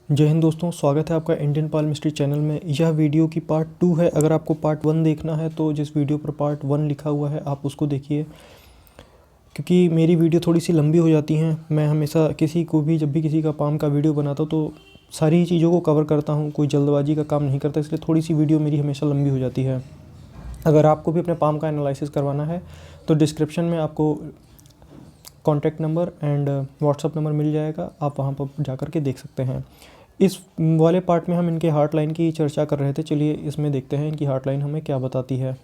जय हिंद दोस्तों, स्वागत है आपका इंडियन पाल मिस्ट्री चैनल में। यह वीडियो की पार्ट 2 है। अगर आपको पार्ट 1 देखना है तो जिस वीडियो पर पार्ट 1 लिखा हुआ है आप उसको देखिए, क्योंकि मेरी वीडियो थोड़ी सी लंबी हो जाती हैं। मैं हमेशा किसी को भी जब भी किसी का पाम का वीडियो बनाता हूँ तो सारी चीज़ों को कवर करता हूँ, कोई जल्दबाजी का काम नहीं करता, इसलिए थोड़ी सी वीडियो मेरी हमेशा लंबी हो जाती है। अगर आपको भी अपने पाम का एनालिसिस करवाना है तो डिस्क्रिप्शन में आपको contact number and WhatsApp number मिल जाएगा, आप वहाँ पर जा कर के देख सकते हैं। इस वाले पार्ट में हम इनके हार्ट लाइन की चर्चा कर रहे थे। चलिए इसमें देखते हैं इनकी हार्ट लाइन हमें क्या बताती है।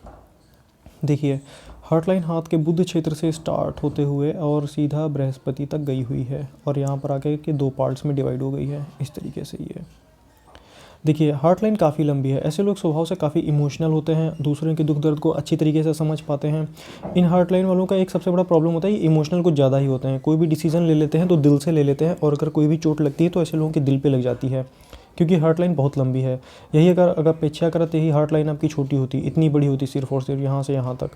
देखिए, हार्ट लाइन हाथ के बुध क्षेत्र से स्टार्ट होते हुए और सीधा बृहस्पति तक गई हुई है और यहाँ पर आके के 2 पार्ट्स में डिवाइड हो गई है इस तरीके से। ये देखिए, हार्ट लाइन काफ़ी लंबी है। ऐसे लोग स्वभाव से काफ़ी इमोशनल होते हैं, दूसरों के दुख दर्द को अच्छी तरीके से समझ पाते हैं। इन हार्ट लाइन वालों का एक सबसे बड़ा प्रॉब्लम होता है, ये इमोशनल कुछ ज़्यादा ही होते हैं। कोई भी डिसीजन ले लेते हैं तो दिल से ले लेते हैं, और अगर कोई भी चोट लगती है तो ऐसे लोगों के दिल पे लग जाती है, क्योंकि हार्ट लाइन बहुत लंबी है। यही अगर अपेक्षा करते ही हार्ट लाइन आपकी छोटी होती, इतनी बड़ी होती सिर्फ और सिर्फ यहाँ से यहाँ तक,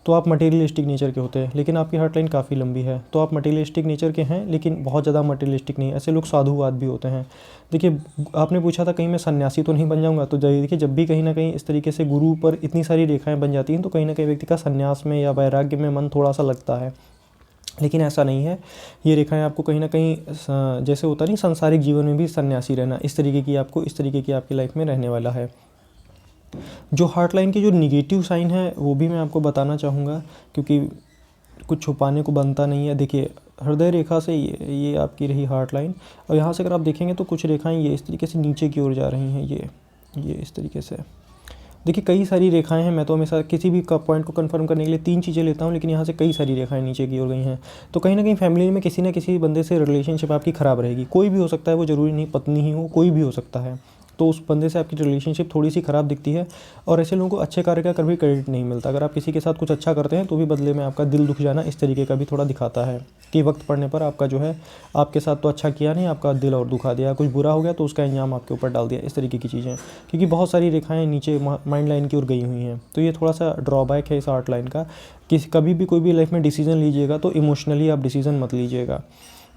तो आप मटेरियलिस्टिक नेचर के होते हैं। लेकिन आपकी हार्ट लाइन काफ़ी लंबी है तो आप मटेरियलिस्टिक नेचर के हैं, लेकिन बहुत ज़्यादा मटेरियलिस्टिक नहीं। ऐसे लोग साधुवाद भी होते हैं। देखिए, आपने पूछा था कहीं मैं सन्यासी तो नहीं बन जाऊंगा, तो देखिए जब भी कहीं ना कहीं इस तरीके से गुरु पर इतनी सारी रेखाएं बन जाती हैं तो कहीं ना कहीं व्यक्ति का सन्यास में या वैराग्य में मन थोड़ा सा लगता है, लेकिन ऐसा नहीं है। ये रेखाएं आपको कहीं ना कहीं जैसे होता नहीं सांसारिक जीवन में भी सन्यासी रहना, इस तरीके की आपकी लाइफ में रहने वाला है। जो हार्ट लाइन की जो निगेटिव साइन है वो भी मैं आपको बताना चाहूँगा, क्योंकि कुछ छुपाने को बनता नहीं है। देखिए, हृदय रेखा से ये आपकी रही हार्ट लाइन, और यहाँ से अगर आप देखेंगे तो कुछ रेखाएं ये इस तरीके से नीचे की ओर जा रही हैं। ये इस तरीके से देखिए, कई सारी रेखाएं हैं। मैं तो हमेशा किसी भी पॉइंट को कंफर्म करने के लिए 3 चीज़ें लेता हूँ, लेकिन यहाँ से कई सारी रेखाएं नीचे की ओर गई हैं। तो कहीं ना कहीं फैमिली में किसी न किसी बंदे से रिलेशनशिप आपकी ख़राब रहेगी। कोई भी हो सकता है, वो ज़रूरी नहीं पत्नी ही हो, कोई भी हो सकता है। तो उस बंदे से आपकी रिलेशनशिप थोड़ी सी ख़राब दिखती है, और ऐसे लोगों को अच्छे कार्य का कभी क्रेडिट नहीं मिलता। अगर आप किसी के साथ कुछ अच्छा करते हैं तो भी बदले में आपका दिल दुख जाना इस तरीके का भी थोड़ा दिखाता है कि वक्त पड़ने पर आपका जो है, आपके साथ तो अच्छा किया नहीं, आपका दिल और दुखा दिया, कुछ बुरा हो गया तो उसका इंजाम आपके ऊपर डाल दिया, इस तरीके की चीज़ें। क्योंकि बहुत सारी रेखाएं नीचे माइंड लाइन की ओर गई हुई हैं, तो ये थोड़ा सा ड्रॉबैक है इस हार्ट लाइन का कि कभी भी कोई भी लाइफ में डिसीजन लीजिएगा तो इमोशनली आप डिसीजन मत लीजिएगा।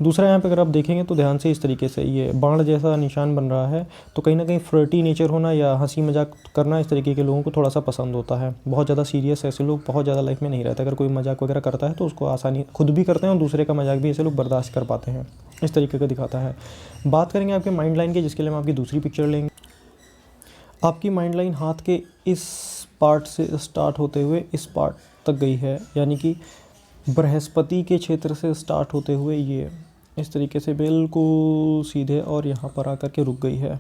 दूसरा, यहाँ पे अगर आप देखेंगे तो ध्यान से इस तरीके से ये बाण जैसा निशान बन रहा है, तो कहीं ना कहीं फ्लर्टी नेचर होना या हंसी मजाक करना इस तरीके के लोगों को थोड़ा सा पसंद होता है। बहुत ज़्यादा सीरियस ऐसे लोग बहुत ज़्यादा लाइफ में नहीं रहते। अगर कोई मजाक वगैरह करता है तो उसको आसानी खुद भी करते हैं और दूसरे का मजाक भी ऐसे लोग बर्दाश्त कर पाते हैं, इस तरीके का दिखाता है। बात करेंगे आपके माइंड लाइन की, जिसके लिए हम आपकी दूसरी पिक्चर लेंगे। आपकी माइंड लाइन हाथ के इस पार्ट से स्टार्ट होते हुए इस पार्ट तक गई है, यानी कि बृहस्पति के क्षेत्र से स्टार्ट होते हुए ये इस तरीके से बिल्कुल सीधे और यहाँ पर आकर के रुक गई है,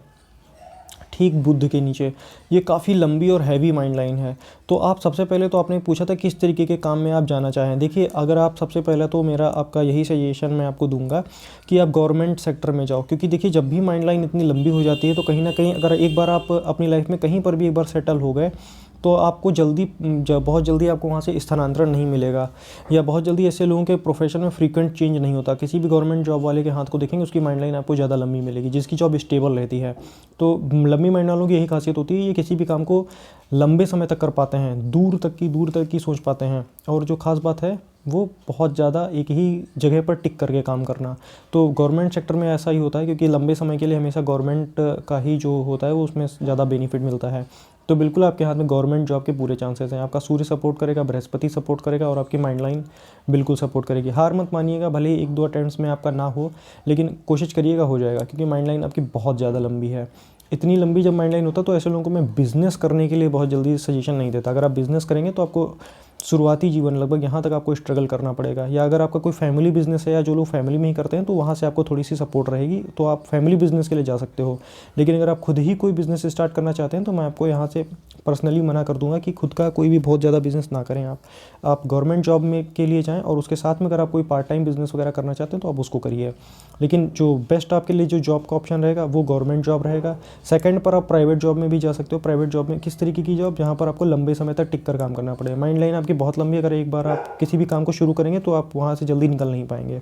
ठीक बुध के नीचे। ये काफ़ी लंबी और हैवी माइंड लाइन है। तो आप सबसे पहले तो आपने पूछा था किस तरीके के काम में आप जाना चाहें। देखिए, अगर आप सबसे पहले तो मेरा आपका यही सजेशन मैं आपको दूंगा कि आप गवर्नमेंट सेक्टर में जाओ, क्योंकि देखिए जब भी माइंड लाइन इतनी लंबी हो जाती है तो कहीं ना कहीं अगर एक बार आप अपनी लाइफ में कहीं पर भी एक बार सेटल हो गए तो आपको बहुत जल्दी आपको वहाँ से स्थानांतरण नहीं मिलेगा, या बहुत जल्दी ऐसे लोगों के प्रोफेशन में फ्रीक्वेंट चेंज नहीं होता। किसी भी गवर्नमेंट जॉब वाले के हाथ को देखेंगे उसकी माइंड लाइन आपको ज़्यादा लंबी मिलेगी, जिसकी जॉब स्टेबल रहती है। तो लंबी माइंड वालों की यही खासियत होती है, ये किसी भी काम को लंबे समय तक कर पाते हैं, दूर तक की सोच पाते हैं। और जो खास बात है वो बहुत ज़्यादा एक ही जगह पर टिक करके काम करना। तो गवर्नमेंट सेक्टर में ऐसा ही होता है, क्योंकि लंबे समय के लिए हमेशा गवर्नमेंट का ही जो होता है वो उसमें ज़्यादा बेनिफिट मिलता है। तो बिल्कुल आपके हाथ में गवर्नमेंट जॉब के पूरे चांसेस हैं। आपका सूर्य सपोर्ट करेगा, बृहस्पति सपोर्ट करेगा, और आपकी माइंड लाइन बिल्कुल सपोर्ट करेगी। हार मत मानिएगा, भले ही 1-2 अटेम्प्ट्स में आपका ना हो, लेकिन कोशिश करिएगा, हो जाएगा, क्योंकि माइंड लाइन आपकी बहुत ज़्यादा लंबी है। इतनी लंबी जब माइंड लाइन होता है तो ऐसे लोगों को मैं बिज़नेस करने के लिए बहुत जल्दी सजेशन नहीं देता। अगर आप बिज़नेस करेंगे तो आपको शुरुआती जीवन लगभग यहाँ तक आपको स्ट्रगल करना पड़ेगा, या अगर आपका कोई फैमिली बिज़नेस है या जो लोग फैमिली में ही करते हैं तो वहाँ से आपको थोड़ी सी सपोर्ट रहेगी, तो आप फैमिली बिज़नेस के लिए जा सकते हो। लेकिन अगर आप खुद ही कोई बिज़नेस स्टार्ट करना चाहते हैं तो मैं आपको यहाँ से पर्सनली मना कर दूंगा कि खुद का कोई भी बहुत ज़्यादा बिज़नेस ना करें। आप गवर्नमेंट जॉब में के लिए जाएँ, और उसके साथ में अगर आप कोई पार्ट टाइम बिज़नेस वगैरह करना चाहते हैं तो आप उसको करिए। लेकिन जो बेस्ट आपके लिए जो जॉब का ऑप्शन रहेगा वो गवर्नमेंट जॉब रहेगा। सेकंड पर आप प्राइवेट जॉब में भी जा सकते हो। प्राइवेट जॉब में किस तरीके की जॉब, जहाँ पर आपको लंबे समय तक टिक कर काम करना पड़े। माइंड लाइन आपकी बहुत लंबी है, अगर एक बार आप किसी भी काम को शुरू करेंगे तो आप वहाँ से जल्दी निकल नहीं पाएंगे।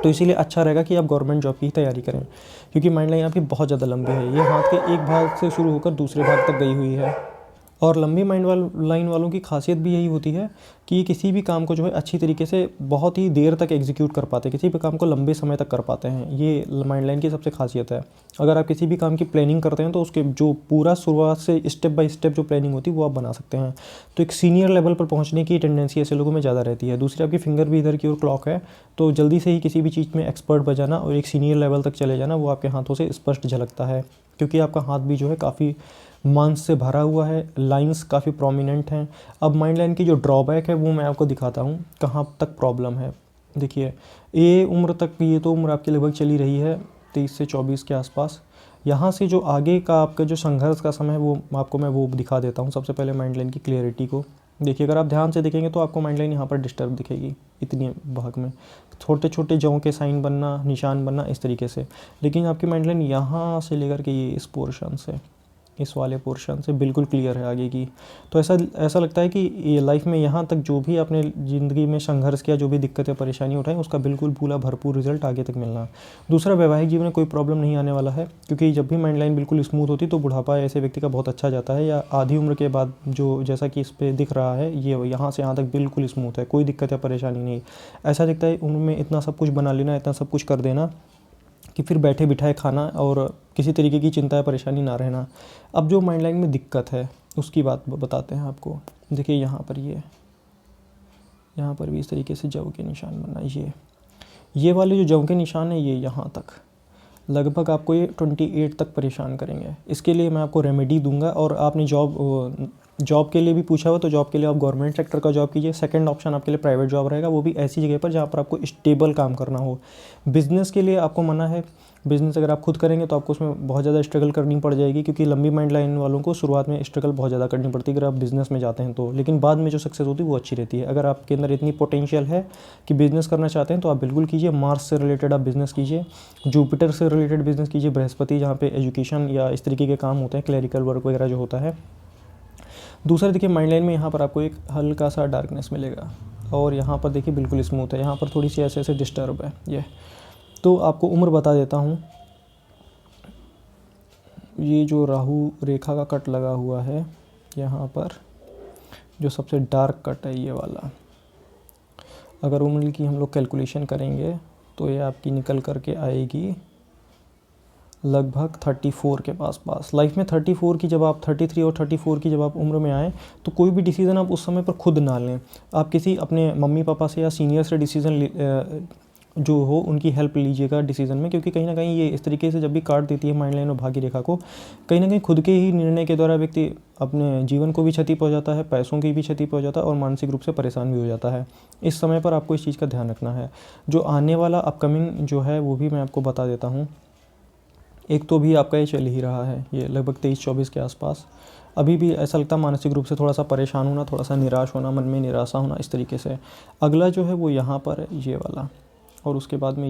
तो इसीलिए अच्छा रहेगा कि आप गवर्नमेंट जॉब की ही तैयारी करें, क्योंकि माइंड लाइन आपकी बहुत ज़्यादा लंबी है। ये हाथ के एक भाग से शुरू होकर दूसरे भाग तक गई हुई है। और लंबी माइंड लाइन वालों की खासियत भी यही होती है कि ये किसी भी काम को जो है अच्छी तरीके से बहुत ही देर तक एग्जीक्यूट कर पाते हैं, किसी भी काम को लंबे समय तक कर पाते हैं। ये माइंड लाइन की सबसे खासियत है। अगर आप किसी भी काम की प्लानिंग करते हैं तो उसके जो पूरा शुरुआत से स्टेप बाय स्टेप जो प्लानिंग होती है वो आप बना सकते हैं। तो एक सीनियर लेवल पर पहुँचने की टेंडेंसी ऐसे लोगों में ज़्यादा रहती है। दूसरी, आपकी फिंगर भी इधर की ओर क्लॉक है, तो जल्दी से ही किसी भी चीज़ में एक्सपर्ट बन जाना और एक सीनियर लेवल तक चले जाना वो आपके हाथों से स्पष्ट झलकता है, क्योंकि आपका हाथ भी जो है काफ़ी मांस से भरा हुआ है, लाइंस काफ़ी प्रोमिनेंट हैं। अब माइंड लाइन की जो ड्रॉबैक है वो मैं आपको दिखाता हूँ कहाँ तक प्रॉब्लम है। देखिए, ये उम्र तक, ये तो उम्र आपकी लगभग चली रही है 23 से 24 के आसपास। यहाँ से जो आगे का आपका जो संघर्ष का समय है वो आपको मैं वो दिखा देता हूँ। सबसे पहले माइंड लाइन की क्लियरिटी को देखिए, अगर आप ध्यान से देखेंगे तो आपको माइंड लाइन यहाँ पर डिस्टर्ब दिखेगी इतनी भाग में, छोटे छोटे जौ के साइन बनना, निशान बनना, इस तरीके से। लेकिन आपकी माइंड लाइन यहाँ से लेकर के ये इस पोर्शन से, इस वाले पोर्शन से बिल्कुल क्लियर है आगे की। तो ऐसा लगता है कि ये लाइफ में यहाँ तक जो भी आपने ज़िंदगी में संघर्ष किया, जो भी दिक्कतें परेशानी उठाई, उसका बिल्कुल पूरा भरपूर रिजल्ट आगे तक मिलना। दूसरा, वैवाहिक जीवन में कोई प्रॉब्लम नहीं आने वाला है, क्योंकि जब भी माइंड लाइन बिल्कुल स्मूथ होती तो बुढ़ापा ऐसे व्यक्ति का बहुत अच्छा जाता है, या आधी उम्र के बाद जो, जैसा कि इस पर दिख रहा है, ये यहाँ से यहाँ तक बिल्कुल स्मूथ है, कोई दिक्कत या परेशानी नहीं। ऐसा दिखता है उम्र में इतना सब कुछ बना लेना, इतना सब कुछ कर देना कि फिर बैठे बिठाए खाना और किसी तरीके की चिंता या परेशानी ना रहना। अब जो माइंड लाइन में दिक्कत है उसकी बात बताते हैं आपको। देखिए, यहाँ पर यहाँ पर भी इस तरीके से जव के निशान बनना, ये वाले जो जव के निशान है ये यहाँ तक लगभग आपको ये 28 तक परेशान करेंगे। इसके लिए मैं आपको रेमेडी दूंगा। और आपने जॉब के लिए भी पूछा हुआ, तो जॉब के लिए आप गवर्नमेंट सेक्टर का जॉब कीजिए। सेकंड ऑप्शन आपके लिए प्राइवेट जॉब रहेगा, वो भी ऐसी जगह पर जहाँ पर आपको स्टेबल काम करना हो। बिज़नेस के लिए आपको मना है। बिज़नेस अगर आप खुद करेंगे तो आपको उसमें बहुत ज़्यादा स्ट्रगल करनी पड़ जाएगी, क्योंकि लंबी माइंड लाइन वालों को शुरुआत में स्ट्रगल बहुत ज़्यादा करनी पड़ती है अगर आप बिज़नेस में जाते हैं तो। लेकिन बाद में जो सक्सेस होती है वो अच्छी रहती है। अगर आपके अंदर इतनी पोटेंशियल है कि बिज़नेस करना चाहते हैं तो आप बिल्कुल कीजिए। मार्स से रिलेटेड आप बिज़नेस कीजिए, जुपिटर से रिलेटेड बिज़नेस कीजिए, बृहस्पति जहाँ पे एजुकेशन या इस तरीके के काम होते हैं, क्लरिकल वर्क वगैरह जो होता है। दूसरा, देखिए माइंड लाइन में यहाँ पर आपको एक हल्का सा डार्कनेस मिलेगा, और यहाँ पर देखिए बिल्कुल स्मूथ है, यहाँ पर थोड़ी सी ऐसे डिस्टर्ब है ये। तो आपको उम्र बता देता हूँ। ये जो राहु रेखा का कट लगा हुआ है यहाँ पर, जो सबसे डार्क कट है ये वाला, अगर उम्र की हम लोग कैलकुलेशन करेंगे तो ये आपकी निकल करके आएगी लगभग 34 के पास। लाइफ में 34 की जब आप 33 और 34 की जब आप उम्र में आएँ तो कोई भी डिसीज़न आप उस समय पर खुद ना लें। आप किसी अपने मम्मी पापा से या सीनियर से डिसीज़न जो हो उनकी हेल्प लीजिएगा डिसीज़न में, क्योंकि कहीं ना कहीं ये इस तरीके से जब भी काट देती है माइंड लाइन और भाग्य रेखा को, कहीं ना कहीं खुद के ही निर्णय के द्वारा व्यक्ति अपने जीवन को भी क्षति पहुंचाता है, पैसों की भी क्षति पहुंचाता है और मानसिक रूप से परेशान भी हो जाता है। इस समय पर आपको इस चीज़ का ध्यान रखना है। जो आने वाला अपकमिंग जो है वो भी मैं आपको बता देता हूँ। एक तो भी आपका ये चल ही रहा है, ये लगभग 23-24 के आसपास। अभी भी ऐसा लगता है मानसिक रूप से थोड़ा सा परेशान होना, थोड़ा सा निराश होना, मन में निराशा होना, इस तरीके से। अगला जो है वो यहाँ पर है ये वाला, और उसके बाद में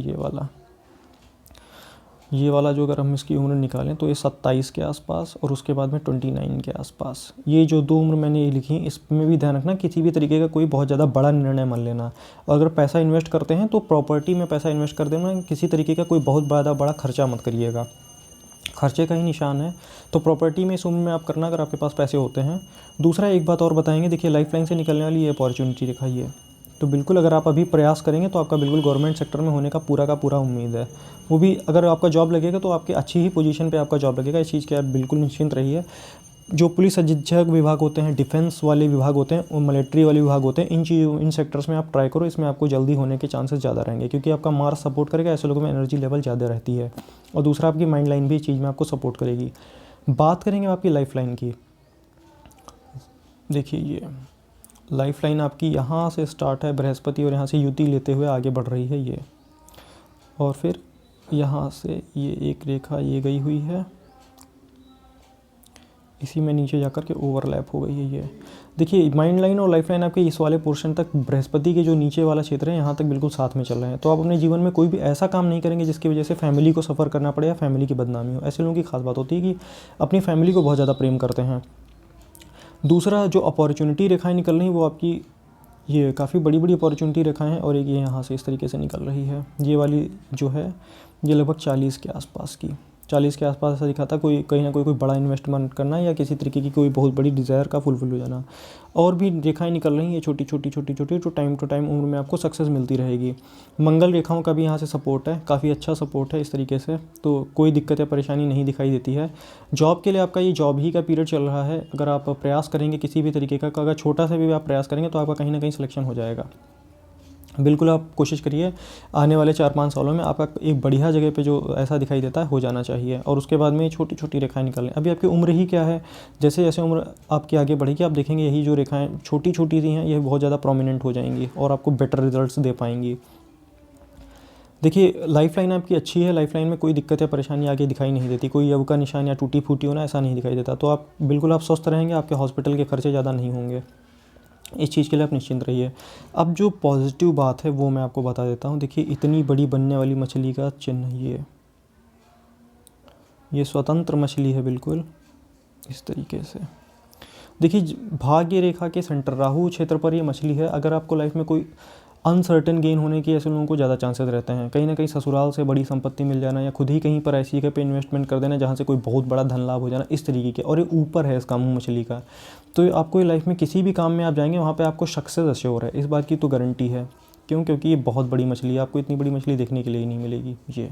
ये वाला जो अगर हम इसकी उम्र निकालें तो ये 27 के आसपास, और उसके बाद में 29 के आसपास। ये जो दो उम्र मैंने ये लिखी, इसमें भी ध्यान रखना किसी भी तरीके का कोई बहुत ज़्यादा बड़ा निर्णय मत लेना। और अगर पैसा इन्वेस्ट करते हैं तो प्रॉपर्टी में पैसा इन्वेस्ट कर देना, किसी तरीके का कोई बहुत ज़्यादा बड़ा खर्चा मत करिएगा, खर्चे का ही निशान है। तो प्रॉपर्टी में इस उम्र में आप करना अगर आपके पास पैसे होते हैं। दूसरा, एक बात और बताएंगे, देखिए लाइफ लाइन से निकलने वाली ये अपॉर्चुनिटी दिखाई है, तो बिल्कुल अगर आप अभी प्रयास करेंगे तो आपका बिल्कुल गवर्नमेंट सेक्टर में होने का पूरा उम्मीद है। वो भी अगर आपका जॉब लगेगा तो आपकी अच्छी ही पोजीशन पे आपका जॉब लगेगा, इस चीज़ के आप बिल्कुल निश्चिंत रहिए। जो पुलिस अधीक्षक विभाग होते हैं, डिफेंस वाले विभाग होते हैं और मिलिट्री वाले विभाग होते हैं, इन सेक्टर्स में आप ट्राई करो, इसमें आपको जल्दी होने के चांसेस ज़्यादा रहेंगे, क्योंकि आपका मार्स सपोर्ट करेगा, ऐसे लोगों में एनर्जी लेवल ज़्यादा रहती है। और दूसरा, आपकी माइंड लाइन भी इस चीज़ में आपको सपोर्ट करेगी। बात करेंगे आपकी लाइफ लाइन की। देखिए, ये लाइफ लाइन आपकी यहाँ से स्टार्ट है बृहस्पति, और यहाँ से युति लेते हुए आगे बढ़ रही है ये, और फिर यहाँ से ये एक रेखा ये गई हुई है, इसी में नीचे जाकर के ओवरलैप हो गई है ये। देखिए, माइंड लाइन और लाइफ लाइन आपके इस वाले पोर्शन तक, बृहस्पति के जो नीचे वाला क्षेत्र है यहाँ तक बिल्कुल साथ में चल रहे हैं। तो आप अपने जीवन में कोई भी ऐसा काम नहीं करेंगे जिसकी वजह से फैमिली को सफ़र करना पड़े या फैमिली की बदनामी हो। ऐसे लोगों की खास बात होती है कि अपनी फैमिली को बहुत ज़्यादा प्रेम करते हैं। दूसरा, जो अपॉर्चुनिटी रेखाएं निकल रही हैं वो आपकी ये काफ़ी बड़ी अपॉर्चुनिटी रेखाएं हैं, और एक ये यहाँ से इस तरीके से निकल रही है। ये वाली जो है ये लगभग 40 के आसपास की, 40 के आसपास ऐसा दिखा था, कोई कहीं ना कोई बड़ा इन्वेस्टमेंट करना या किसी तरीके की कोई बहुत बड़ी डिज़ायर का फुलफिल हो जाना। और भी रेखाएं निकल रही हैं छोटी छोटी, तो टाइम टू टाइम उम्र में आपको सक्सेस मिलती रहेगी। मंगल रेखाओं का भी यहाँ से सपोर्ट है, काफ़ी अच्छा सपोर्ट है इस तरीके से, तो कोई दिक्कत या परेशानी नहीं दिखाई देती है। जॉब के लिए आपका ये जॉब ही का पीरियड चल रहा है। अगर आप प्रयास करेंगे किसी भी तरीके का, अगर छोटा सा भी आप प्रयास करेंगे तो आपका कहीं ना कहीं सिलेक्शन हो जाएगा। बिल्कुल आप कोशिश करिए, आने वाले 4-5 सालों में आपका एक बढ़िया जगह पे जो ऐसा दिखाई देता है हो जाना चाहिए। और उसके बाद में ये छोटी छोटी रेखाएं निकलें। अभी आपकी उम्र ही क्या है, जैसे जैसे उम्र आपकी आगे बढ़ेगी आप देखेंगे यही जो रेखाएं छोटी छोटी सी हैं ये बहुत ज़्यादा प्रोमिनेंट हो जाएंगी और आपको बेटर रिजल्ट्स दे पाएंगी। देखिए लाइफ लाइन आपकी अच्छी है, लाइफ लाइन में कोई दिक्कत या परेशानी आगे दिखाई नहीं देती, कोई अब का निशान या टूटी फूटी होना ऐसा नहीं दिखाई देता। तो आप बिल्कुल आप स्वस्थ रहेंगे, आपके हॉस्पिटल के खर्चे ज़्यादा नहीं होंगे, इस चीज़ के लिए आप निश्चिंत रहिए। अब जो पॉजिटिव बात है वो मैं आपको बता देता हूँ। देखिए इतनी बड़ी बनने वाली मछली का चिन्ह, ये स्वतंत्र मछली है बिल्कुल इस तरीके से। देखिए भाग्य रेखा के सेंटर राहु क्षेत्र पर ये मछली है। अगर आपको लाइफ में कोई अनसर्टेन गेन होने के ऐसे लोगों को ज़्यादा चांसेस रहते हैं, कहीं ना कहीं ससुराल से बड़ी संपत्ति मिल जाना या खुद ही कहीं पर ऐसी जगह पे इन्वेस्टमेंट कर देना जहाँ से कोई बहुत बड़ा धन लाभ हो जाना, इस तरीके के। और ये ऊपर है इसका मुँह मछली का, तो आपको लाइफ में किसी भी काम में आप जाएंगे वहाँ पे आपको सक्सेस अश्योर है, इस बात की तो गारंटी है। क्यों? क्योंकि ये बहुत बड़ी मछली है, आपको इतनी बड़ी मछली देखने के लिए ही नहीं मिलेगी। ये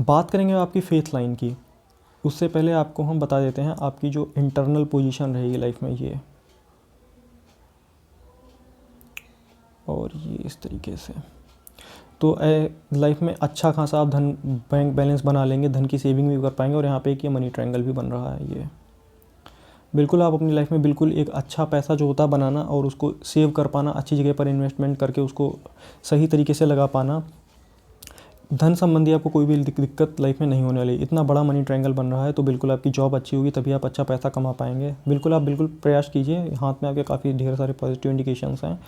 बात करेंगे आपकी फेथ लाइन की, उससे पहले आपको हम बता देते हैं आपकी जो इंटरनल पोजीशन रहेगी लाइफ में, ये और ये इस तरीके से। तो लाइफ में अच्छा खासा आप धन बैंक बैलेंस बना लेंगे, धन की सेविंग भी कर पाएंगे। और यहाँ पे एक ये मनी ट्रायंगल भी बन रहा है। ये बिल्कुल आप अपनी लाइफ में बिल्कुल एक अच्छा पैसा जो होता बनाना और उसको सेव कर पाना, अच्छी जगह पर इन्वेस्टमेंट करके उसको सही तरीके से लगा पाना, धन संबंधी आपको कोई भी दिक्कत लाइफ में नहीं होने वाली। इतना बड़ा मनी ट्रायंगल बन रहा है तो बिल्कुल आपकी जॉब अच्छी होगी, तभी आप अच्छा पैसा कमा पाएंगे। बिल्कुल आप बिल्कुल प्रयास कीजिए, हाथ में आपके काफ़ी ढेर सारे पॉजिटिव इंडिकेशंस हैं,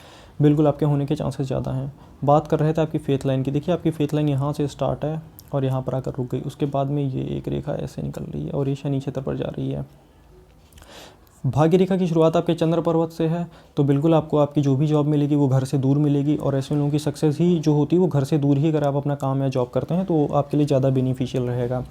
बिल्कुल आपके होने के चांसेस ज़्यादा हैं। बात कर रहे थे आपकी फेथ लाइन की। देखिए आपकी फेथ लाइन यहाँ से स्टार्ट है और यहाँ पर आकर रुक गई, उसके बाद में ये एक रेखा ऐसे निकल रही है और ये शनि क्षेत्र पर जा रही है। भाग्य रेखा की शुरुआत आपके चंद्र पर्वत से है, तो बिल्कुल आपको आपकी जो भी जॉब मिलेगी वो घर से दूर मिलेगी। और ऐसे लोगों की सक्सेस ही जो होती है वो घर से दूर ही, अगर आप अपना काम या जॉब करते हैं तो आपके लिए ज़्यादा बेनिफिशियल रहेगा।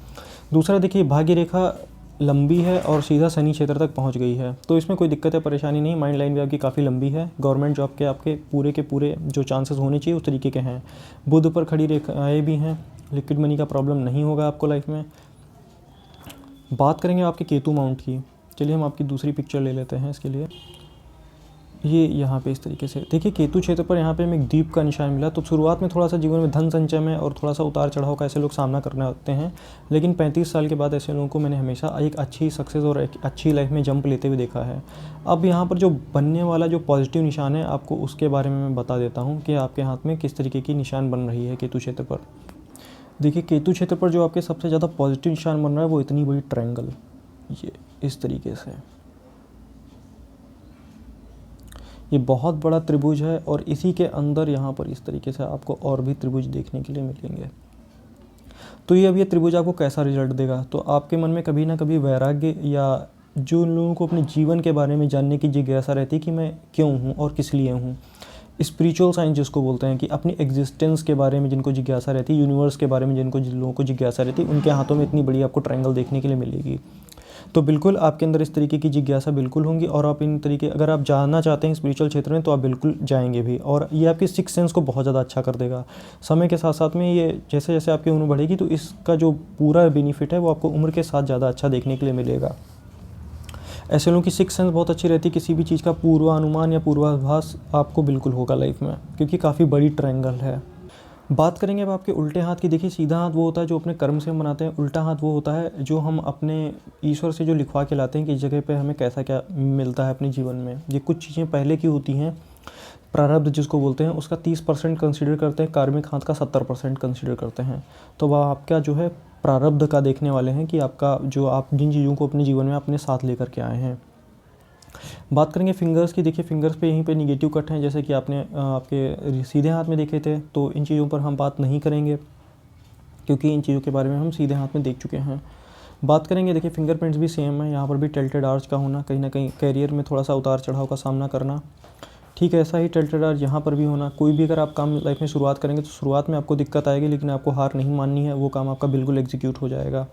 दूसरा देखिए भाग्य रेखा लंबी है और सीधा शनि क्षेत्र तक पहुंच गई है, तो इसमें कोई दिक्कत या परेशानी नहीं। माइंड लाइन भी आपकी काफ़ी लंबी है, गवर्नमेंट जॉब के आपके पूरे के पूरे जो चांसेस होने चाहिए उस तरीके के हैं। बुध पर खड़ी रेखाएँ भी हैं, लिक्विड मनी का प्रॉब्लम नहीं होगा आपको लाइफ में। बात करेंगे आपके केतु माउंट की। चलिए हम आपकी दूसरी पिक्चर ले लेते हैं इसके लिए। ये यहाँ पे इस तरीके से देखिए केतु क्षेत्र पर यहाँ पे हमें एक द्वीप का निशान मिला। तो शुरुआत में थोड़ा सा जीवन में धन संचय में और थोड़ा सा उतार चढ़ाव का ऐसे लोग सामना करने होते हैं, लेकिन 35 साल के बाद ऐसे लोगों को मैंने हमेशा एक अच्छी सक्सेस और एक अच्छी लाइफ में जंप लेते हुए देखा है। अब यहाँ पर जो बनने वाला जो पॉजिटिव निशान है आपको उसके बारे में मैं बता देता हूँ कि आपके हाथ में किस तरीके की निशान बन रही है केतु क्षेत्र पर। देखिए केतु क्षेत्र पर जो आपके सबसे ज़्यादा पॉजिटिव निशान बन रहा है वो इतनी बड़ी ट्रायंगल, ये इस तरीके से, ये बहुत बड़ा त्रिभुज है और इसी के अंदर यहाँ पर इस तरीके से आपको और भी त्रिभुज देखने के लिए मिलेंगे। तो ये अब ये त्रिभुज आपको कैसा रिजल्ट देगा, तो आपके मन में कभी ना कभी वैराग्य या जो लोगों को अपने जीवन के बारे में जानने की जिज्ञासा रहती है कि मैं क्यों हूँ और किस लिए हूँ, स्पिरिचुअल साइंस जिसको बोलते हैं, कि अपनी एग्जिस्टेंस के बारे में जिनको जिज्ञासा रहती है, यूनिवर्स के बारे में जिन लोगों को जिज्ञासा रहती है, उनके हाथों में इतनी बड़ी आपको ट्रायंगल देखने के लिए मिलेगी। तो बिल्कुल आपके अंदर इस तरीके की जिज्ञासा बिल्कुल होंगी और आप इन तरीके अगर आप जानना चाहते हैं स्पिरिचुअल क्षेत्र में तो आप बिल्कुल जाएंगे भी। और ये आपकी सिक्स सेंस को बहुत ज़्यादा अच्छा कर देगा। समय के साथ साथ में ये जैसे जैसे आपकी उम्र बढ़ेगी तो इसका जो पूरा बेनिफिट है वो आपको उम्र के साथ ज़्यादा अच्छा देखने के लिए मिलेगा। ऐसे लोगों की सिक्स सेंस बहुत अच्छी रहती है, किसी भी चीज़ का पूर्वानुमान या पूर्वाभास आपको बिल्कुल होगा लाइफ में, क्योंकि काफ़ी बड़ी ट्रायंगल है। बात करेंगे अब आपके उल्टे हाथ की। देखिए सीधा हाथ वो होता है जो अपने कर्म से हम बनाते हैं, उल्टा हाथ वो होता है जो हम अपने ईश्वर से जो लिखवा के लाते हैं कि इस जगह पे हमें कैसा क्या मिलता है अपने जीवन में। ये कुछ चीज़ें पहले की होती हैं, प्रारब्ध जिसको बोलते हैं, उसका 30% कंसिडर करते हैं, कार्मिक हाथ का 70% कंसिडर करते हैं। तो वह आपका जो है प्रारब्ध का देखने वाले हैं कि आपका जो आप जिन चीज़ों को अपने जीवन में अपने साथ लेकर के आए हैं। बात करेंगे फिंगर्स की। देखिए फिंगर्स पे यहीं पे निगेटिव कट हैं, जैसे कि आपने आपके सीधे हाथ में देखे थे, तो इन चीज़ों पर हम बात नहीं करेंगे क्योंकि इन चीज़ों के बारे में हम सीधे हाथ में देख चुके हैं। बात करेंगे देखिए फिंगरप्रिंट्स भी सेम है, यहाँ पर भी टिल्टेड आर्च का होना, कहीं ना कहीं कैरियर में थोड़ा सा उतार चढ़ाव का सामना करना, ठीक है, ऐसा ही टिल्टेड आर्च यहाँ पर भी होना। कोई भी अगर आप काम लाइफ में शुरुआत करेंगे तो शुरुआत में आपको दिक्कत आएगी, लेकिन आपको हार नहीं माननी है, वो काम आपका बिल्कुल एग्जीक्यूट हो जाएगा।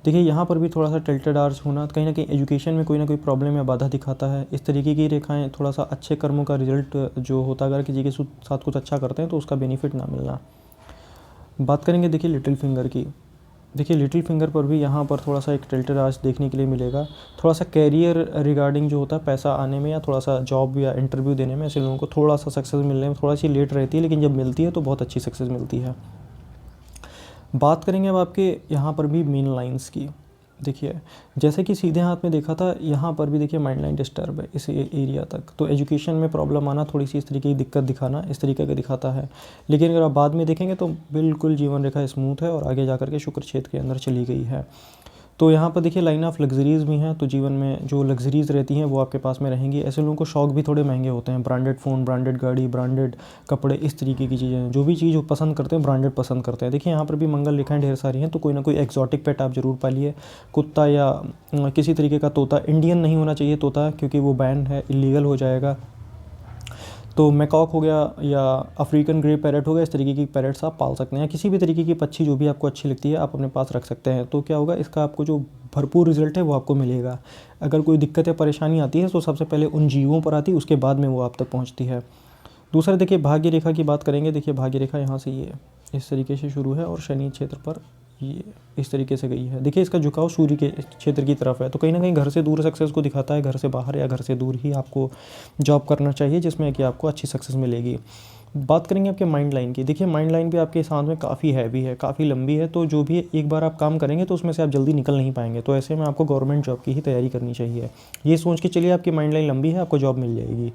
देखिए यहाँ पर भी थोड़ा सा टिल्टेड आर्च होना कहीं ना कहीं एजुकेशन में कोई ना कोई प्रॉब्लम या बाधा दिखाता है। इस तरीके की रेखाएं थोड़ा सा अच्छे कर्मों का रिजल्ट जो होता है, अगर किसी के साथ कुछ अच्छा करते हैं तो उसका बेनिफिट ना मिलना। बात करेंगे देखिए लिटिल फिंगर की। देखिए लिटिल फिंगर पर भी यहाँ पर थोड़ा सा एक टिल्टेड आर्च देखने के लिए मिलेगा। थोड़ा सा कैरियर रिगार्डिंग जो होता है, पैसा आने में या थोड़ा सा जॉब या इंटरव्यू देने में ऐसे लोगों को थोड़ा सा सक्सेस मिलने में थोड़ा सी लेट रहती है, लेकिन जब मिलती है तो बहुत अच्छी सक्सेस मिलती है। बात करेंगे अब आपके यहाँ पर भी मेन लाइंस की। देखिए जैसे कि सीधे हाथ में देखा था, यहाँ पर भी देखिए माइंड लाइन डिस्टर्ब है इस एरिया तक, तो एजुकेशन में प्रॉब्लम आना, थोड़ी सी इस तरीके की दिक्कत दिखाना, इस तरीके का दिखाता है। लेकिन अगर आप बाद में देखेंगे तो बिल्कुल जीवन रेखा स्मूथ है और आगे जाकर के शुक्र क्षेत्र के अंदर चली गई है। तो यहाँ पर देखिए लाइन ऑफ लग्जरीज़ भी हैं, तो जीवन में जो लग्जरीज़ रहती हैं वो आपके पास में रहेंगी। ऐसे लोगों को शौक भी थोड़े महंगे होते हैं, ब्रांडेड फ़ोन, ब्रांडेड गाड़ी, ब्रांडेड कपड़े, इस तरीके की चीज़ें, जो भी चीज़ वो पसंद करते हैं ब्रांडेड पसंद करते हैं। देखिए यहाँ पर भी मंगल रेखाएं ढेर सारी हैं, तो कोई ना कोई एक्जॉटिक पेट आप ज़रूर पालिए। कुत्ता या किसी तरीके का तोता, इंडियन नहीं होना चाहिए तोता, क्योंकि वो बैन है, इलीगल हो जाएगा। तो मैकॉक हो गया या अफ्रीकन ग्रे पैरेट हो गया, इस तरीके की पैरेट्स आप पाल सकते हैं। किसी भी तरीके की पक्षी जो भी आपको अच्छी लगती है आप अपने पास रख सकते हैं। तो क्या होगा, इसका आपको जो भरपूर रिजल्ट है वो आपको मिलेगा। अगर कोई दिक्कत या परेशानी आती है तो सबसे पहले उन जीवों पर आती है, उसके बाद में वो आप तक पहुँचती है। दूसरा देखिए भाग्य रेखा की बात करेंगे। देखिए भाग्य रेखा यहाँ से ये इस तरीके से शुरू है और शनि क्षेत्र पर ये इस तरीके से गई है। देखिए इसका झुकाव सूर्य के क्षेत्र की तरफ है, तो कहीं ना कहीं घर से दूर सक्सेस को दिखाता है। घर से बाहर या घर से दूर ही आपको जॉब करना चाहिए, जिसमें कि आपको अच्छी सक्सेस मिलेगी। बात करेंगे आपके माइंड लाइन की। देखिए माइंड लाइन भी आपके साथ में काफ़ी हैवी है, काफ़ी लंबी है, तो जो भी एक बार आप काम करेंगे तो उसमें से आप जल्दी निकल नहीं पाएंगे। तो ऐसे में आपको गवर्नमेंट जॉब की ही तैयारी करनी चाहिए। ये सोच के चलिए आपकी माइंड लाइन लंबी है, आपको जॉब मिल जाएगी।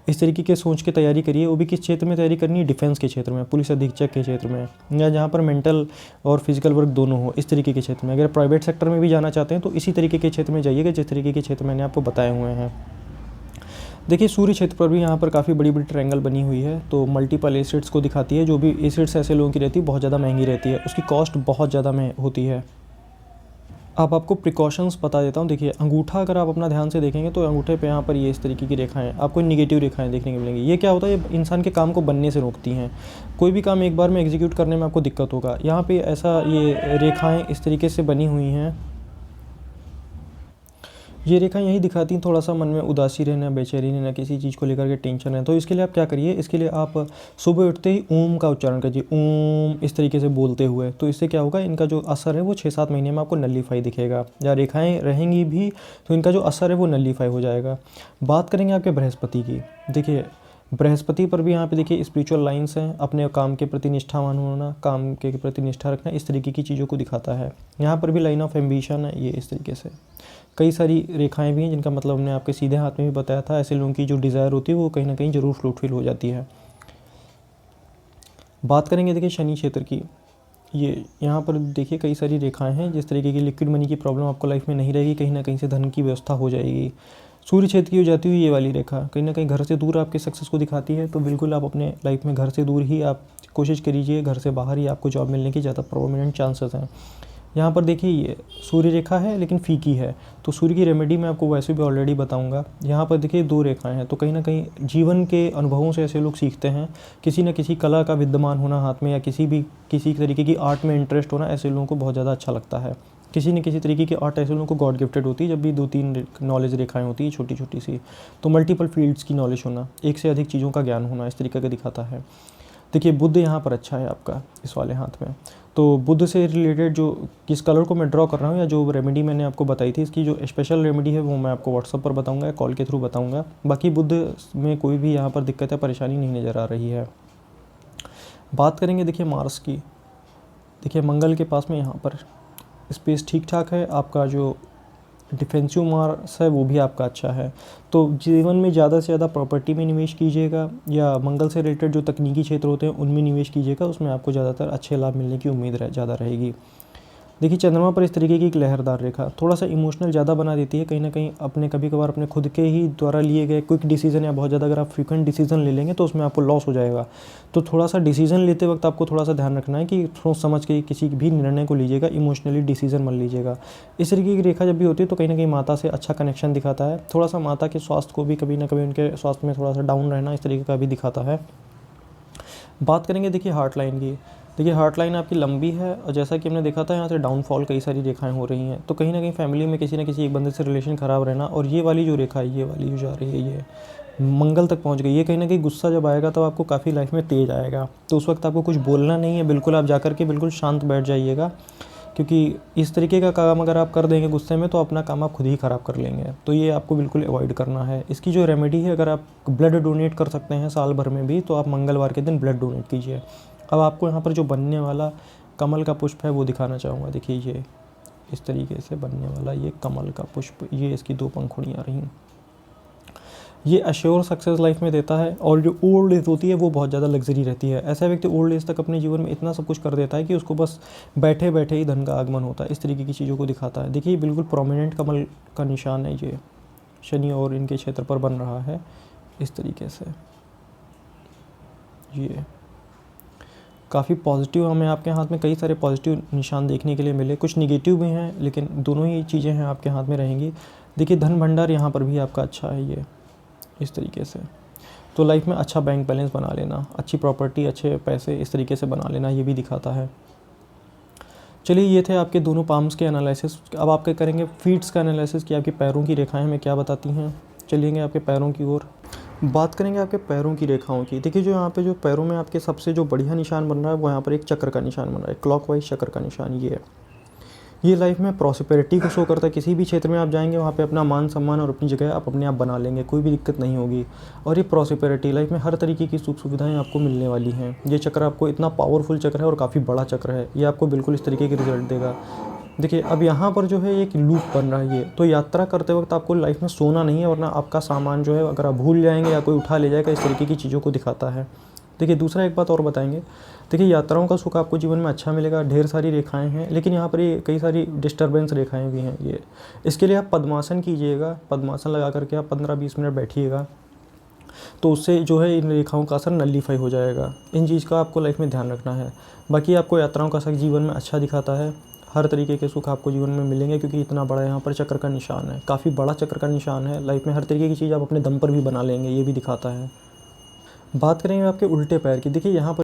इस तरीके के सोच के तैयारी करिए। वो भी किस क्षेत्र में तैयारी करनी है, डिफेंस के क्षेत्र में, पुलिस अधीक्षक के क्षेत्र में, या जहाँ पर मेंटल और फिजिकल वर्क दोनों हो, इस तरीके के क्षेत्र में। अगर प्राइवेट सेक्टर में भी जाना चाहते हैं तो इसी तरीके के क्षेत्र में जाइएगा जिस तरीके के क्षेत्र मैंने आपको बताए हुए हैं। देखिए सूर्य क्षेत्र पर भी यहाँ पर काफ़ी बड़ी बड़ी ट्रायंगल बनी हुई है, तो मल्टीपल एसिड्स को दिखाती है। जो भी एसिड्स ऐसे लोगों की रहती है बहुत ज़्यादा महंगी रहती है, उसकी कॉस्ट बहुत ज़्यादा में होती है। अब आपको प्रिकॉशंस बता देता हूँ। देखिए अंगूठा अगर आप अपना ध्यान से देखेंगे तो अंगूठे पे यहाँ पर ये इस तरीके की रेखाएं आपको निगेटिव रेखाएं देखने को मिलेंगी। ये क्या होता है, ये इंसान के काम को बनने से रोकती हैं। कोई भी काम एक बार में एग्जीक्यूट करने में आपको दिक्कत होगा। यहाँ पे ऐसा ये रेखाएं इस तरीके से बनी हुई हैं। ये रेखाएं यही दिखाती हैं थोड़ा सा मन में उदासी रहना, बेचैनी रहना, किसी चीज़ को लेकर के टेंशन है। तो इसके लिए आप क्या करिए, इसके लिए आप सुबह उठते ही ओम का उच्चारण कीजिए, ओम इस तरीके से बोलते हुए। तो इससे क्या होगा, इनका जो असर है वो 6-7 महीने में आपको नल्लीफाई दिखेगा, या रेखाएं रहेंगी भी तो इनका जो असर है वो नल्लीफाई हो जाएगा। बात करेंगे आपके बृहस्पति की। देखिए बृहस्पति पर भी यहाँ पे देखिए स्पिरिचुअल लाइंस हैं। अपने काम के प्रति निष्ठावान होना, काम के प्रति निष्ठा रखना, इस तरीके की चीज़ों को दिखाता है। यहाँ पर भी लाइन ऑफ एम्बिशन है, ये इस तरीके से कई सारी रेखाएं भी हैं जिनका मतलब हमने आपके सीधे हाथ में भी बताया था। ऐसे लोगों की जो डिज़ायर होती है वो कहीं ना कहीं ज़रूर फुलफिल हो जाती है। बात करेंगे देखिए शनि क्षेत्र की। ये यहाँ पर देखिए कई सारी रेखाएं हैं। जिस तरीके की लिक्विड मनी की प्रॉब्लम आपको लाइफ में नहीं रहेगी, कहीं ना कहीं से धन की व्यवस्था हो जाएगी। सूर्य क्षेत्र की हो जाती हुई ये वाली रेखा कहीं ना कहीं घर से दूर आपके सक्सेस को दिखाती है। तो बिल्कुल आप अपने लाइफ में घर से दूर ही आप कोशिश करिए, घर से बाहर ही आपको जॉब मिलने की ज़्यादा प्रोमिनेंट चांसेस हैं। यहाँ पर देखिए ये सूर्य रेखा है लेकिन फीकी है, तो सूर्य की रेमेडी मैं आपको वैसे भी ऑलरेडी बताऊंगा। यहाँ पर देखिए 2 रेखाएं हैं, तो कहीं ना कहीं जीवन के अनुभवों से ऐसे लोग सीखते हैं। किसी न किसी कला का विद्यमान होना हाथ में, या किसी तरीके की आर्ट में इंटरेस्ट होना ऐसे लोगों को बहुत ज़्यादा अच्छा लगता है। किसी न किसी तरीके की आर्ट ऐसे लोगों को गॉड गिफ्टेड होती है। जब भी 2-3 नॉलेज रेखाएं होती है छोटी छोटी सी, तो मल्टीपल फील्ड्स की नॉलेज होना, एक से अधिक चीज़ों का ज्ञान होना, इस तरीके का दिखाता है। देखिए बुध यहाँ पर अच्छा है आपका इस वाले हाथ में। तो बुध से रिलेटेड जो किस कलर को मैं ड्रॉ कर रहा हूँ या जो रेमेडी मैंने आपको बताई थी, इसकी जो स्पेशल रेमेडी है वो मैं आपको व्हाट्सअप पर बताऊंगा या कॉल के थ्रू बताऊंगा। बाकी बुध में कोई भी यहाँ पर दिक्कत या परेशानी नहीं नज़र आ रही है। बात करेंगे देखिए मार्स की। देखिए मंगल के पास में यहाँ पर स्पेस ठीक ठाक है। आपका जो डिफेंसिव मार्स है वो भी आपका अच्छा है। तो जीवन में ज़्यादा से ज़्यादा प्रॉपर्टी में निवेश कीजिएगा, या मंगल से रिलेटेड जो तकनीकी क्षेत्र होते हैं उनमें निवेश कीजिएगा, उसमें आपको ज़्यादातर अच्छे लाभ मिलने की उम्मीद ज़्यादा रहेगी। देखिए चंद्रमा पर इस तरीके की एक लहरदार रेखा थोड़ा सा इमोशनल ज़्यादा बना देती है, कहीं ना कहीं अपने कभी कभार अपने खुद के ही द्वारा लिए गए क्विक डिसीजन या बहुत ज़्यादा अगर आप फ्रीक्वेंट डिसीजन ले लेंगे तो उसमें आपको लॉस हो जाएगा। तो थोड़ा सा डिसीजन लेते वक्त आपको थोड़ा सा ध्यान रखना है कि सोच समझ के किसी भी निर्णय को लीजिएगा, इमोशनली डिसीजन मत लीजिएगा। इस तरीके की रेखा जब भी होती है तो कहीं ना कहीं माता से अच्छा कनेक्शन दिखाता है, थोड़ा सा माता के स्वास्थ्य को भी कभी ना कभी उनके स्वास्थ्य में थोड़ा सा डाउन रहना इस तरीके का भी दिखाता है। बात करेंगे देखिए हार्ट लाइन की। देखिए हार्ट लाइन आपकी लंबी है और जैसा कि हमने देखा था यहाँ से डाउनफॉल कई सारी रेखाएं हो रही हैं, तो कहीं ना कहीं फैमिली में किसी ना किसी एक बंदे से रिलेशन ख़राब रहना, और ये वाली जो रेखा है, ये वाली जो जा रही है, ये मंगल तक पहुँच गई। ये कहीं ना कहीं गुस्सा जब आएगा तो आपको काफ़ी लाइफ में तेज आएगा, तो उस वक्त आपको कुछ बोलना नहीं है, बिल्कुल आप जाकर के बिल्कुल शांत बैठ जाइएगा, क्योंकि इस तरीके का काम अगर आप कर देंगे गुस्से में तो अपना काम आप खुद ही ख़राब कर लेंगे। तो ये आपको बिल्कुल अवॉइड करना है। इसकी जो रेमेडी है, अगर आप ब्लड डोनेट कर सकते हैं साल भर में भी, तो आप मंगलवार के दिन ब्लड डोनेट कीजिए। अब आपको यहाँ पर जो बनने वाला कमल का पुष्प है वो दिखाना चाहूँगा। देखिए ये इस तरीके से बनने वाला ये कमल का पुष्प, ये इसकी 2 पंखुड़ियाँ रहीं। ये अश्योर सक्सेस लाइफ में देता है, और जो ओल्ड एज होती है वो बहुत ज़्यादा लग्जरी रहती है। ऐसा व्यक्ति ओल्ड एज तक अपने जीवन में इतना सब कुछ कर देता है कि उसको बस बैठे बैठे ही धन का आगमन होता है। इस तरीके की चीज़ों को दिखाता है। देखिए बिल्कुल प्रोमिनेंट कमल का निशान है, ये शनि और इनके क्षेत्र पर बन रहा है इस तरीके से। ये काफ़ी पॉजिटिव, हमें आपके हाथ में कई सारे पॉजिटिव निशान देखने के लिए मिले, कुछ निगेटिव भी हैं, लेकिन दोनों ही चीज़ें हैं आपके हाथ में रहेंगी। देखिए धन भंडार यहाँ पर भी आपका अच्छा है, ये इस तरीके से। तो लाइफ में अच्छा बैंक बैलेंस बना लेना, अच्छी प्रॉपर्टी, अच्छे पैसे इस तरीके से बना लेना, ये भी दिखाता है। चलिए ये थे आपके दोनों पाम्स के एनालिसिस। अब आपके करेंगे फीट्स का एनालिसिस कि आपके पैरों की रेखाएं हमें क्या बताती हैं। चलिएंगे आपके पैरों की ओर, बात करेंगे आपके पैरों की रेखाओं की। देखिए जो यहाँ पे जो पैरों में आपके सबसे जो बढ़िया निशान बन रहा है वो यहाँ पर एक चक्र का निशान बन रहा है, क्लॉकवाइज चक्र का निशान। ये है, ये लाइफ में प्रॉस्पेरिटी को शो करता है। किसी भी क्षेत्र में आप जाएंगे वहाँ पे अपना मान सम्मान और अपनी जगह आप अपने आप बना लेंगे, कोई भी दिक्कत नहीं होगी। और ये प्रॉस्पेरिटी लाइफ में हर तरीके की सुख सुविधाएं आपको मिलने वाली हैं। ये चक्र आपको इतना पावरफुल चक्र है और काफ़ी बड़ा चक्र है, ये आपको बिल्कुल इस तरीके की रिजल्ट देगा। देखिए अब यहाँ पर जो है एक लूप बन रहा है, ये तो यात्रा करते वक्त आपको लाइफ में सोना नहीं है, वरना आपका सामान जो है अगर आप भूल जाएंगे या कोई उठा ले जाएगा, इस तरीके की चीज़ों को दिखाता है। देखिए दूसरा एक बात और बताएंगे। देखिए यात्राओं का सुख आपको जीवन में अच्छा मिलेगा, ढेर सारी रेखाएं हैं, लेकिन यहाँ पर ये कई सारी डिस्टर्बेंस रेखाएं भी हैं। ये इसके लिए आप पद्मासन कीजिएगा, पद्मासन लगा करके आप 15-20 मिनट बैठिएगा, तो उससे जो है इन रेखाओं का असर नल्लीफाई हो जाएगा। इन चीज़ का आपको लाइफ में ध्यान रखना है। बाकी आपको यात्राओं का सुख जीवन में अच्छा दिखाता है, हर तरीके के सुख आपको जीवन में मिलेंगे, क्योंकि इतना बड़ा यहाँ पर चक्र का निशान है, काफ़ी बड़ा चक्र का निशान है। लाइफ में हर तरीके की चीज़ आप अपने दम पर भी बना लेंगे, ये भी दिखाता है। बात करेंगे आपके उल्टे पैर की। देखिए यहाँ पर